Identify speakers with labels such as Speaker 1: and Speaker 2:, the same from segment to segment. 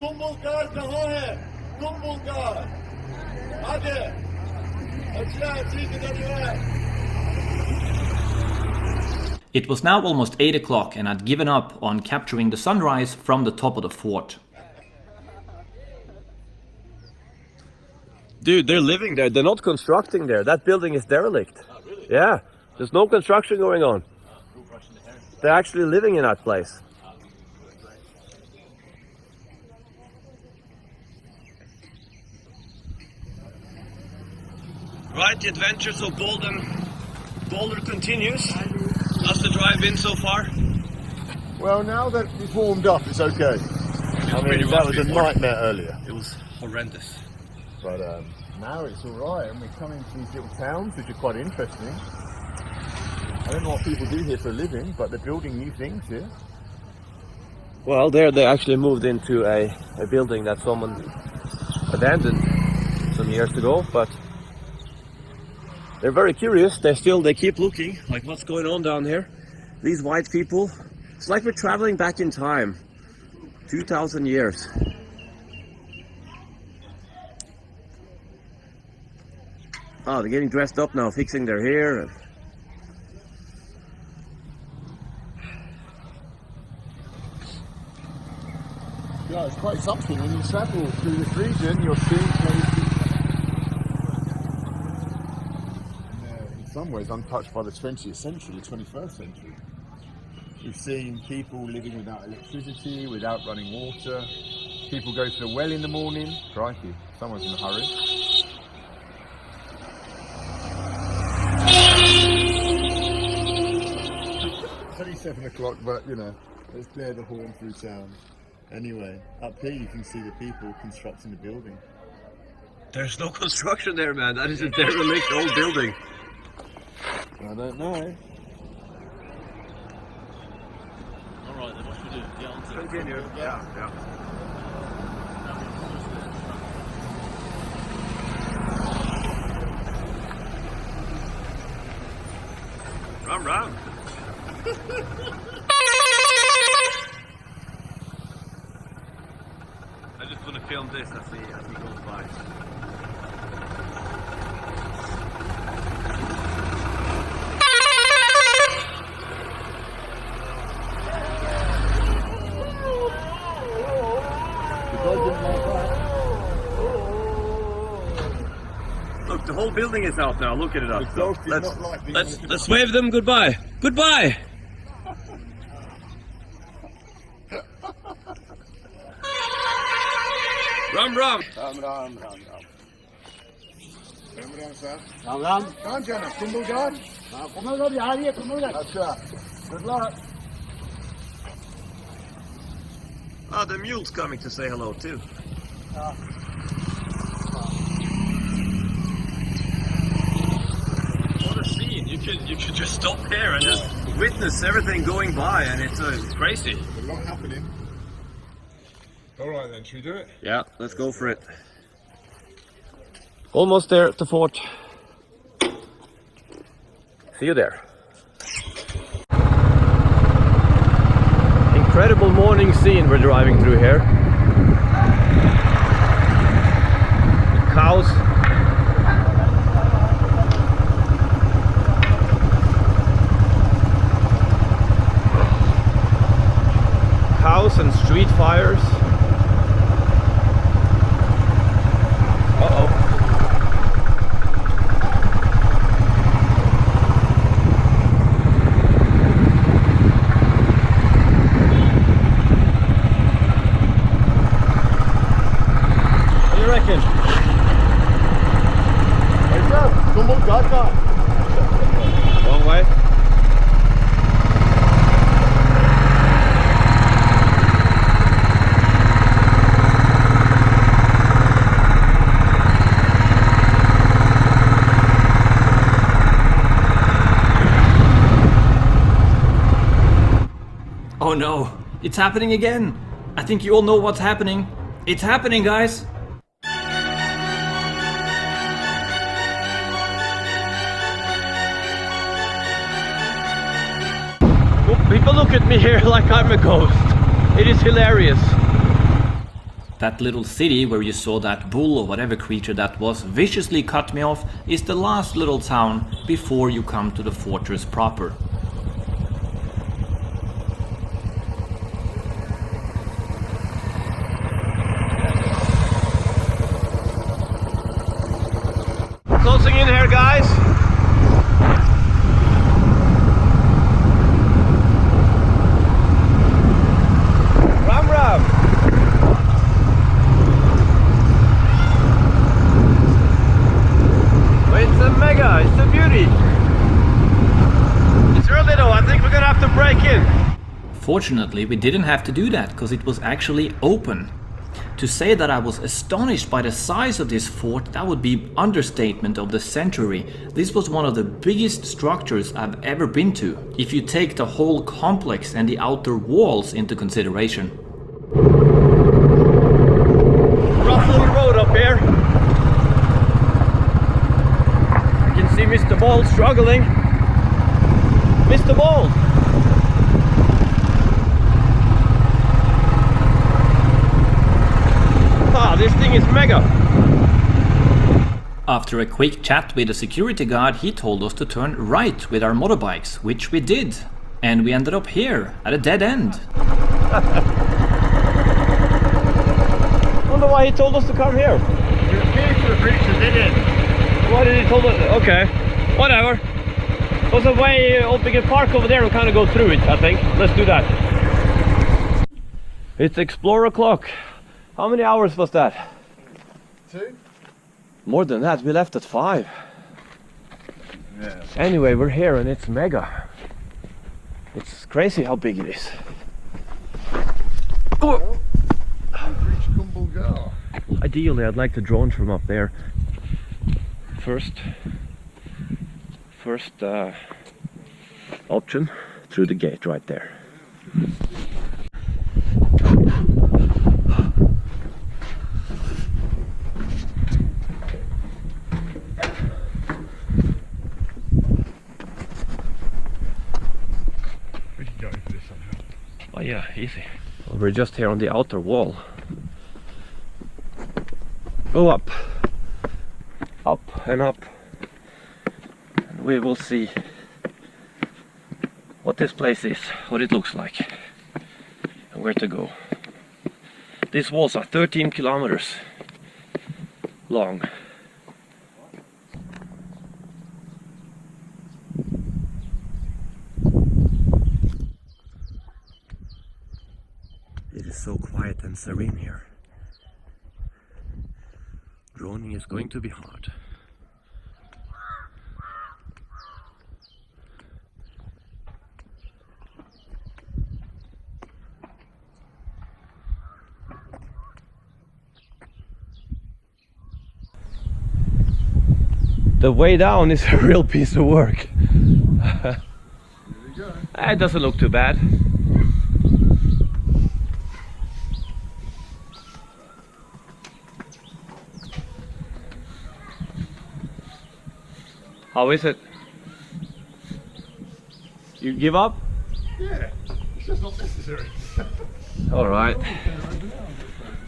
Speaker 1: कुंभलगढ़ कहाँ है? कुंभलगढ़ आगे अच्छा ठीक है.
Speaker 2: It was now almost 8 o'clock and I'd given up on capturing the sunrise from the top of the fort.
Speaker 3: Dude, they're living there. They're not constructing there. That building is derelict.
Speaker 1: Oh, really?
Speaker 3: Yeah, there's no construction going on. They're actually living in that place. Right, the adventures of Boulder continues. How's the drive been so far?
Speaker 1: Well, now that we've warmed up, it's okay. I mean, that was a nightmare earlier.
Speaker 3: It was horrendous.
Speaker 1: But now it's all right, and we're coming to these little towns, which are quite interesting. I don't know what people do here for a living, but they're building new things here.
Speaker 3: Well, there they actually moved into a building that someone abandoned some years ago, but they're very curious. They keep looking, like what's going on down here. These white people, it's like we're traveling back in time, 2,000 years. Oh, they're getting dressed up now, fixing their hair.
Speaker 1: Yeah, it's quite something. When you travel through this region, you're seeing places in some ways untouched by the 20th century, the 21st century. We've seen people living without electricity, without running water. People go to the well in the morning. Crikey, someone's in a hurry. It's only 7 o'clock, but you know, let's blare the horn through town. Anyway, up here you can see the people constructing the building.
Speaker 3: There's no construction there, man. That is a derelict old building.
Speaker 1: I don't know.
Speaker 4: Alright, then what should we do? Get on to
Speaker 3: Continue. Yeah. Ram. I just want to film this as he goes by. Look, the whole building is out now. Look at it up. Let's wave them goodbye. Goodbye. Ram.
Speaker 1: Ram, sir.
Speaker 5: Ram
Speaker 1: कहाँ जाना? कुंभलगढ़?
Speaker 5: कुंभलगढ़ जा रही है कुंभलगढ़
Speaker 1: अच्छा. Good luck.
Speaker 3: Ah, the mule's coming to say hello too. What a scene! You could just stop here and just witness everything going by, and it's crazy.
Speaker 1: A lot happening. All right then, should we do it?
Speaker 3: Yeah, let's go for it. Almost there at the fort. See you there. Incredible morning scene we're driving through here. The cows. Cows and street fires. Uh-oh. What do you reckon?
Speaker 1: ऐसा कुंभलगढ़ का.
Speaker 3: Wrong way?
Speaker 2: Oh no, it's happening again. I think you all know what's happening. It's happening, guys.
Speaker 3: People look at me here like I'm a ghost. It is hilarious.
Speaker 2: That little city where you saw that bull or whatever creature that was viciously cut me off is the last little town before you come to the fortress proper.
Speaker 3: Closing in here, guys. Ram ram. It's a mega, it's a beauty. It's early though, I think we're gonna have to break in.
Speaker 2: Fortunately, we didn't have to do that because it was actually open. To say that I was astonished by the size of this fort, that would be understatement of the century. This was one of the biggest structures I've ever been to, if you take the whole complex and the outer walls into consideration.
Speaker 3: Rough little road up here. I can see Mr. Ball struggling. Mr. Ball! Ah, this thing is mega!
Speaker 2: After a quick chat with the security guard, he told us to turn right with our motorbikes, which we did. And we ended up here, at a dead end.
Speaker 3: Wonder why he told us to come here.
Speaker 1: It appears to have reached a dead end.
Speaker 3: Why did he told us? Okay, whatever. There's a way we can park over there and kind of go through it, I think. Let's do that. It's Explorer o'clock. How many hours was that?
Speaker 1: 2?
Speaker 3: More than that, we left at 5.
Speaker 1: Yeah.
Speaker 3: Anyway, we're here and it's mega. It's crazy how big it is. Oh.
Speaker 1: We've reached Kumbhalgarh.
Speaker 3: Ideally, I'd like to drone from up there. First option, through the gate right there.
Speaker 1: We can go into this somehow.
Speaker 3: Oh yeah, easy. Well, we're just here on the outer wall. Go up. Up and up. And we will see what this place is, what it looks like, and where to go. These walls are 13 kilometers long. It is so quiet and serene here. Droning is going to be hard. The way down is a real piece of work. It doesn't look too bad. How is it? You give up?
Speaker 1: Yeah, it's just not necessary.
Speaker 3: Alright.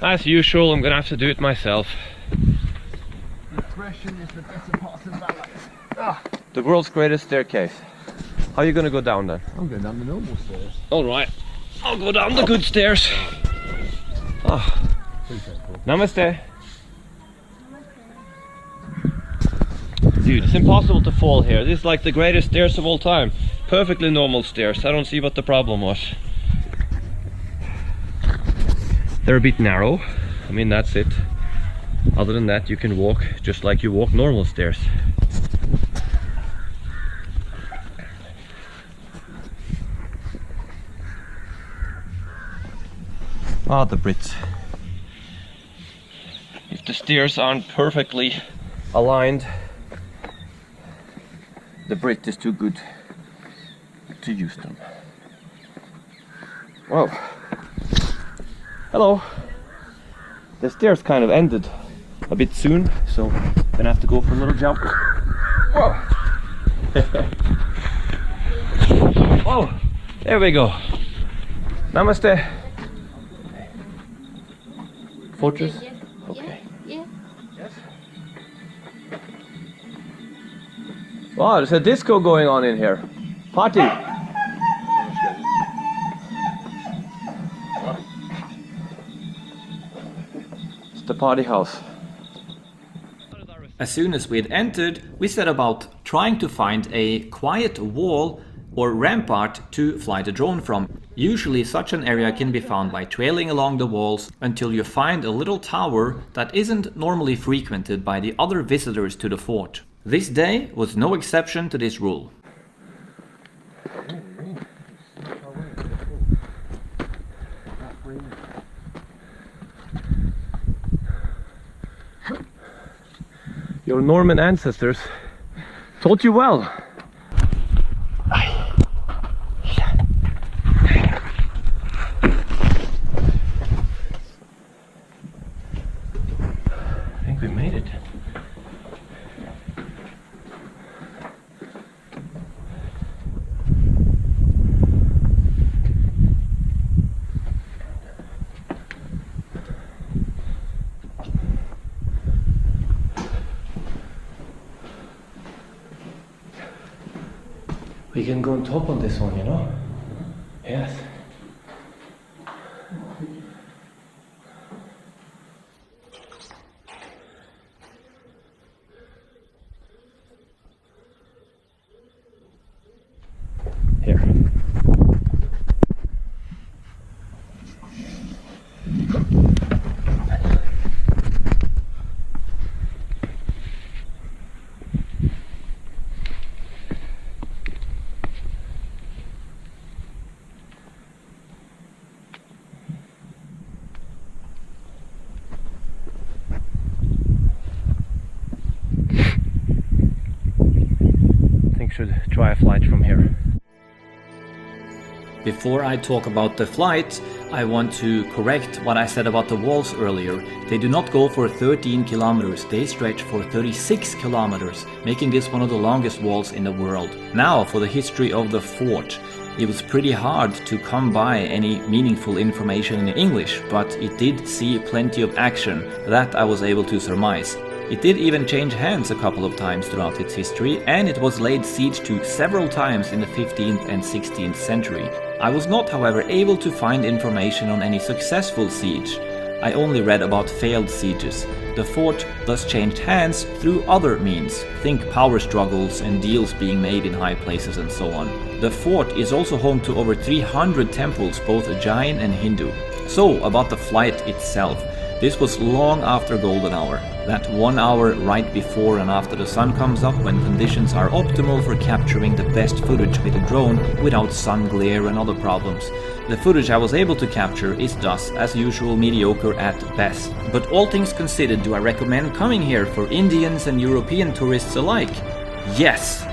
Speaker 3: As usual, I'm gonna have to do it myself.
Speaker 1: Discretion is the better part of valor.
Speaker 3: The world's greatest staircase. How are you gonna go down then?
Speaker 1: I'm going down the normal stairs.
Speaker 3: Alright. I'll go down the good stairs. Oh. Namaste. Dude, it's impossible to fall here. This is like the greatest stairs of all time. Perfectly normal stairs. I don't see what the problem was. They're a bit narrow. I mean, that's it. Other than that, you can walk just like you walk normal stairs. Ah, the Brits. If the stairs aren't perfectly aligned, the Brit is too good to use them. Whoa. Hello. The stairs kind of ended a bit soon, so I'm gonna have to go for a little jump. Whoa. Whoa. There we go. Namaste. fortress?
Speaker 6: Yeah.
Speaker 3: Okay.
Speaker 6: Yeah.
Speaker 3: Wow, there's a disco going on in here. Party! It's the party house.
Speaker 2: As soon as we had entered, we set about trying to find a quiet wall or rampart to fly the drone from. Usually such an area can be found by trailing along the walls until you find a little tower that isn't normally frequented by the other visitors to the fort. This day was no exception to this rule.
Speaker 3: Your Norman ancestors taught you well. I think we made it. We can go on top on this one, you know? Yes. Here. Should try a flight from here.
Speaker 2: Before I talk about the flight, I want to correct what I said about the walls earlier. They do not go for 13 kilometers, they stretch for 36 kilometers, making this one of the longest walls in the world. Now for the history of the fort. It was pretty hard to come by any meaningful information in English, but it did see plenty of action, that I was able to surmise. It did even change hands a couple of times throughout its history, and it was laid siege to several times in the 15th and 16th century. I was not, however, able to find information on any successful siege. I only read about failed sieges. The fort thus changed hands through other means. Think power struggles and deals being made in high places and so on. The fort is also home to over 300 temples, both Jain and Hindu. So, about the flight itself. This was long after golden hour, that 1 hour right before and after the sun comes up when conditions are optimal for capturing the best footage with a drone without sun glare and other problems. The footage I was able to capture is thus, as usual, mediocre at best. But all things considered, do I recommend coming here for Indians and European tourists alike? Yes!